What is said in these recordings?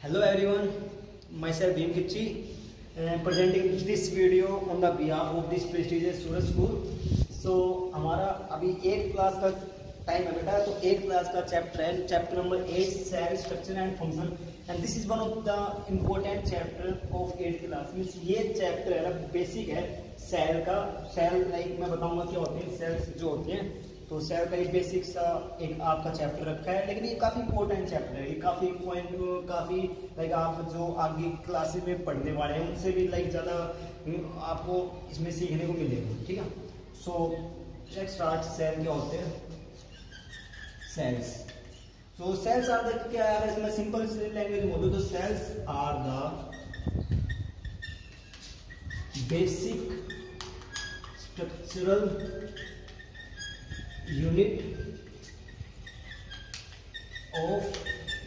Hello everyone, myself Bhim Kichi presenting this video on the behalf of this prestigious Suraj School. So हमारा अभी 8th class का time है बेटा, तो 8th class का chapter है, chapter number 8 cell structure and function, and this is one of the important chapter of 8th class. Means ये चैप्टर है ना बेसिक है सेल का। सेल लाइक मैं बताऊंगा क्या होते हैं सेल्स जो होते हैं, तो सेल का एक बेसिक सा एक आपका चैप्टर रखा है, लेकिन ये काफ़ी इंपॉर्टेंट चैप्टर है। ये काफ़ी पॉइंट काफ़ी लाइक आप जो आगे क्लासेस में पढ़ने वाले हैं उनसे भी लाइक ज़्यादा आपको इसमें सीखने को मिलेगा। ठीक है, सो लेट्स स्टार्ट। सेल क्या होते हैं? Cells. So cells are the क्या है, इसमें सिंपल लैंग्वेज में बोलूं तो cells are the basic structural unit of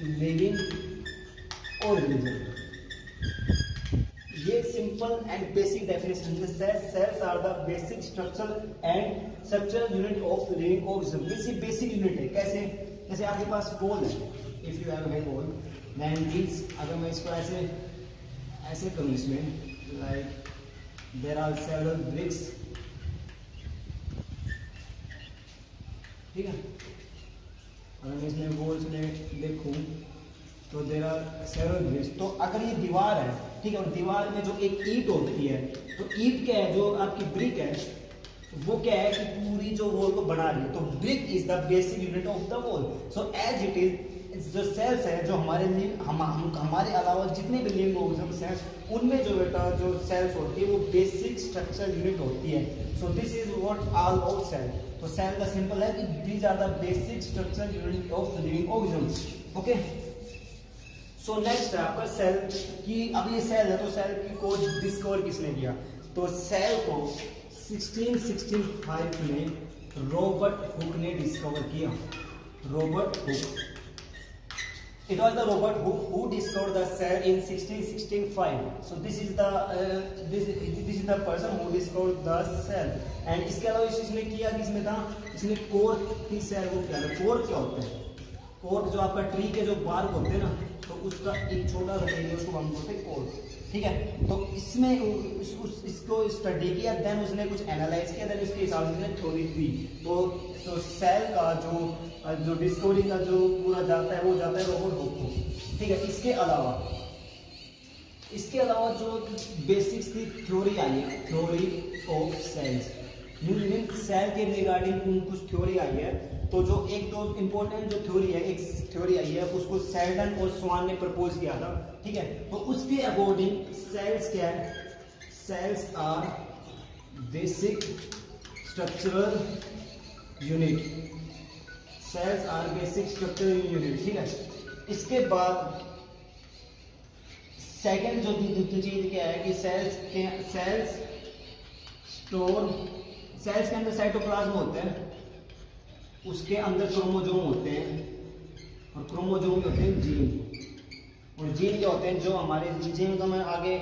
living organism. ये सिंपल एंड बेसिक डेफिनेशन है। Cells are the basic structural unit of living organism. Means ये बेसिक यूनिट है। कैसे? जैसे आपके पास बॉल है, if you have a ball then this, अगर मैं इसको ऐसे ऐसे करूं, इसमें like there are several BRICS. ठीक है, अगर मैं इसमें गोल्स में देखूं तो देयर आर सेवरल ब्रिक्स। तो अगर ये दीवार है, ठीक है, और दीवार में जो एक ईंट होती है, तो ईंट क्या है, जो आपकी ब्रिक है वो क्या है कि पूरी जो वॉल को बना रही है। तो brick is the basic unit of the wall. So as it is जो सेल्स है, जो हमारे अलावा जितने भी लिविंग ऑर्गेनिज्म सेल्स, उनमें जो बेटा जो सेल्स होती है वो बेसिक स्ट्रक्चरल यूनिट होती है। So this is what all about cell. तो सेल का सिंपल है कि these are the basic structural unit of living organism. Okay, so next है आपका सेल की। अब ये सेल है, तो सेल की को डिस्कवर किसने किया? तो सेल को 1665 में रॉबर्ट हुक ने डिस्कवर किया। Robert Hooke, it was the Robert who discovered the cell in 1665. So this is the person who discovered the cell. And इसके अलावा इसने किया कि इसमें था, इसने कोर की सेल को किया। कोर क्या होता है? कोर जो आपका ट्री के जो बार्क होते हैं ना, तो उसका एक छोटा सा एरिया, उसको हम बोलते हैं कोर। ठीक है, तो इसमें इसको स्टडी किया, देन उसने कुछ एनालाइज किया, देन उसके हिसाब से उसने थ्योरी दी। तो सेल का जो डिस्कवरी का जो पूरा जाता है वो जाता है रॉबर्ट हुक को। ठीक है, इसके अलावा जो बेसिक्स की थ्योरी आई है, थ्योरी ऑफ सेल्स, सेल के रिगार्डिंग कुछ थ्योरी आई है। तो जो एक दो इम्पोर्टेंट जो थ्योरी है, एक थ्योरी आई है, उसको सेल्डन और स्वान ने प्रपोज किया था। ठीक है, तो उसके अकॉर्डिंग सेल्स क्या है? Cells are basic structural unit. Cells are basic structural unit. ठीक है, इसके बाद सेकंड जो चीज क्या है कि सेल्स स्टोर, सेल्स के अंदर साइटोप्लाज्म होते हैं, उसके अंदर क्रोमोजोम होते हैं, और क्रोमोजोम होते हैं जीन। और जीन क्या होते हैं? जो हमारे जीन का मैं आगे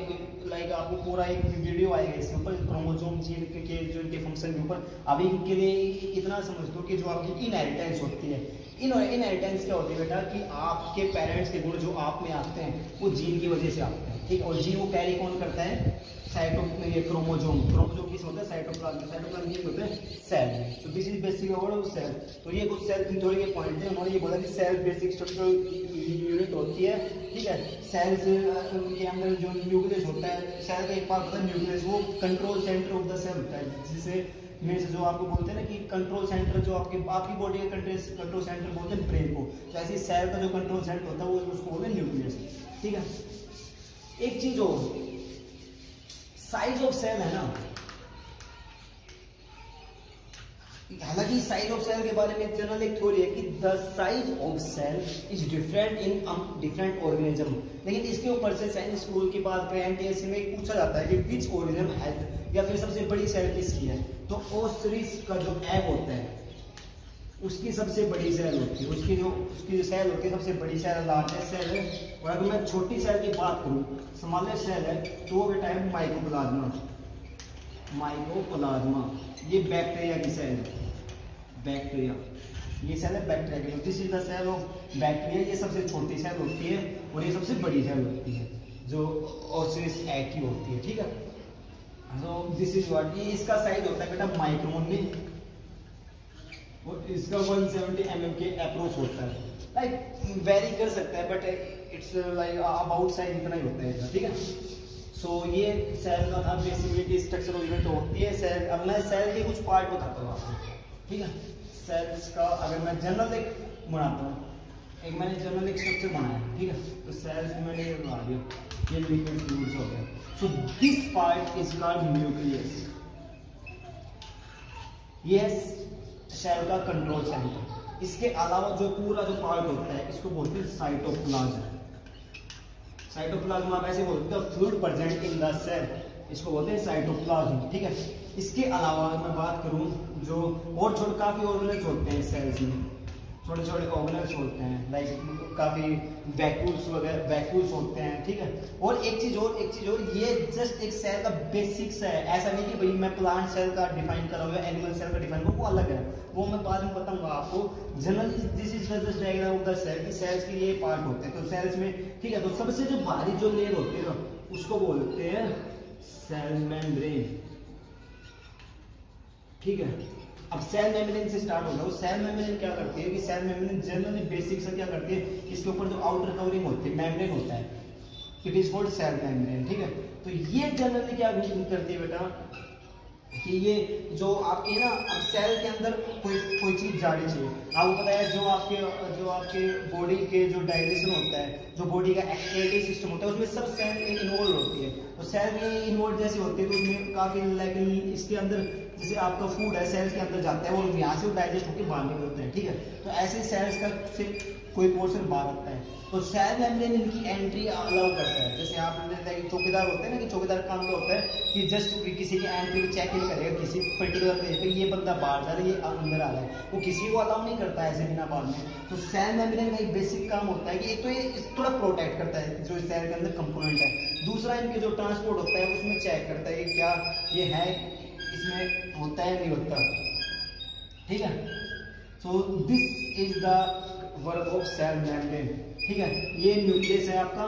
लाइक आपको पूरा एक वीडियो आएगा इसके ऊपर, क्रोमोजोम जीन के जो इनके फंक्शन के ऊपर। अभी इनके लिए इतना समझ दो कि जो आपकी इनहेरिटेंस होती है, इनहेरिटेंस क्या होती है बेटा कि आपके पेरेंट्स के गुण जो आप में आते हैं वो जीन की वजह से आते हैं। ठीक, और जीन को कैरी कौन करता है? क्रोमोजोम किस होता है? साइटोप्लाज्म ये होता है cell. So this is basic about cell. तो ये कुछ सेल थ्योरी के पॉइंट थे। उन्होंने ये बोला कि सेल बेसिक स्ट्रक्चरल यूनिट होती है। ठीक है, सेल के अंदर जो न्यूक्लियस होता है, सेल का एक पार्ट होता है न्यूक्लियस, वो control centre of the cell होता है। जिसे मीन्स जो आपको बोलते हैं ना कि कंट्रोल सेंटर, जो आपकी बॉडी का कंट्रोल सेंटर बोलते हैं ब्रेन को, तो ऐसे सेल का जो कंट्रोल सेंटर होता है वो उसको बोलते हैं न्यूक्लियस। ठीक है, एक चीज और, साइज ऑफ सेल है ना, हालांकि साइज ऑफ सेल के बारे में जनरल एक थ्योरी है कि the size of cell is different in different organism. लेकिन इसके ऊपर से साइंस स्कूल की बात करें, एनटीएससी में पूछा जाता है कि विच ऑर्गेनिज्म हैज, या फिर सबसे बड़ी सेल किसकी है? तो ओस्ट्रिच का जो एग होता है उसकी सबसे बड़ी सेल होती है, उसकी जो सेल होती है सबसे बड़ी सेल, लार्जेस्ट सेल है। और अगर मैं छोटी सेल की बात करूं, स्मॉलेस्ट सेल है, तो वो बेटा है माइकोप्लाज्मा। माइकोप्लाज्मा ये बैक्टीरिया की सेल है, बैक्टीरिया। ये सेल है bacteria, this is the cell of bacteria. ये सबसे छोटी सेल होती है और ये सबसे बड़ी सेल होती है जो ओसिस एग की होती है, ठीक है। तो दिस इज व्हाट, ये इसका साइज होता है बेटा माइक्रोन में, और इसका 170 mm के अप्रोच होता है। लाइक वेरी कर सकता है but it's like about size इतना ही होता है इसका, ठीक है। सो ये सेल का था बेसिकली स्ट्रक्चर यूनिट होती है सेल। अब मैं सेल के कुछ पार्ट बताता हूँ आपको, ठीक है। सेल्स का अगर मैं जनरल एक बनाता हूँ, एक मैंने जनरल एक स्ट्रक्चर बनाया, ठीक है। तो सेल्स में मैंने ये बना दिया, ये लिक्विड फ्लूइड्स हो गया। So this part is called nucleus. ये सेल का कंट्रोल सेंटर। इसके अलावा जो पूरा जो पार्ट होता है इसको बोलते हैं साइटोप्लाज्म। साइटोप्लाज्म आप ऐसे बोलते हो, fluid present in the cell, इसको बोलते हैं साइटोप्लाज्म, ठीक है। इसके अलावा अगर मैं बात करूं जो और छोटे काफी ऑर्गेनेल्स होते हैं सेल्स में, छोटे छोटे ऑर्गेनेल्स होते हैं, लाइक काफी वैक्यूल्स वगैरह वैक्यूल्स होते हैं, ठीक है। और एक चीज और ये जस्ट एक सेल का बेसिक्स है। ऐसा नहीं कि भाई मैं प्लांट सेल का डिफाइन कर रहा हूँ या एनिमल सेल का डिफाइन करूँ, वो अलग है, वो मैं बाद में बताऊंगा आपको। Generally this is just diagram of the cell, cells के ये पार्ट होते हैं। तो सेल्स में, ठीक है, तो सबसे जो बाहरी जो लेयर होती है ना उसको बोलते हैं सेल मेम्ब्रेन, ठीक है। अब सेल मेम्ब्रेन से स्टार्ट होगा। सेल मेम्ब्रेन क्या करती है कि सेल मेम्ब्रेन जनरली बेसिक से क्या करती है, इसके ऊपर जो आउटर कवरिंग होती है, मेम्ब्रेन होता है, it is called cell membrane, ठीक है। तो ये जनरली क्या करती है बेटा कि ये जो आपके ना, अब सेल के अंदर कोई चीज जानी चाहिए। आपको पता है जो आपके बॉडी के जो डाइजेशन होता है, जो बॉडी का एक्सक्रीटरी सिस्टम होता है, उसमें सब सेल इन्वॉल्व होती है। तो सेल में इन्वॉल्व जैसे होती है तो उसमें काफी लाइक इसके अंदर जैसे आपका फूड है सेल्स के अंदर जाता है और यहाँ से डाइजेस्ट होकर बाहर निकलता है, ठीक है। तो ऐसे सेल्स का से कोई पोर्शन बाहर आता है तो सेल मेम्ब्रेन इनकी एंट्री अलाउ करता है। जैसे आप चौकीदार होते हैं ना, कि चौकीदार काम क्या होता है कि जस्ट किसी की एंट्री चेक इन करेगा किसी पर्टिकुलर प्लेस पे, ये बंदा बाहर जा रहा है, ये अंदर आ रहा है, वो किसी को अलाउ नहीं करता है ऐसे बिना बाहर में। तो सेल मेम्ब्रेन का एक बेसिक काम होता है कि एक तो ये थोड़ा प्रोटेक्ट करता है जो सेल के अंदर कंपोनेंट है, दूसरा इनके जो ट्रांसपोर्ट होता है उसमें चेक करता है कि क्या ये है इसमें होता है नहीं होता, ठीक है। So this is the work of cell membrane, ठीक है। ये न्यूक्लियस है आपका।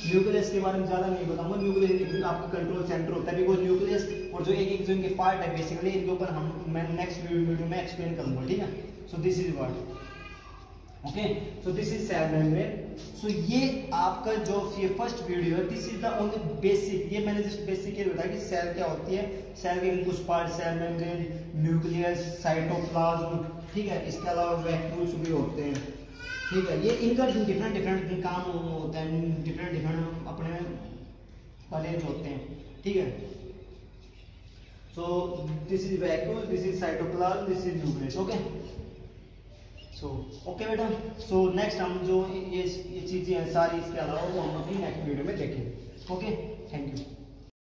न्यूक्लियस के बारे में ज्यादा नहीं बताऊंगा, न्यूक्लियस आपका कंट्रोल सेंटर होता है, बिकॉज न्यूक्लियस और जो एक जो इनके पार्ट है बेसिकली इनके ऊपर मैं नेक्स्ट वीडियो में एक्सप्लेन करूंगा, ठीक है। So this is what, okay, so this is cell membrane. So ये आपका जो ये फर्स्ट वीडियो है, this is the only basic, ये मैंने जस्ट बेसिक ये बताया कि सेल क्या होती है। सेल के कुछ part cell membrane, nucleus, cytoplasm, ठीक है। इसके अलावा वैक्यूल्स भी होते हैं, ठीक है। ये इनका डिफरेंट काम होता है, डिफरेंट अपने कॉलेज होते हैं, ठीक है। So this is vacuole, this is cytoplasm, this is nucleus, okay. So okay बेटा, सो नेक्स्ट हम जो ये चीजें हैं सारी इसके अलावा वो हम अपनी नेक्स्ट वीडियो में देखेंगे, ओके। Thank you.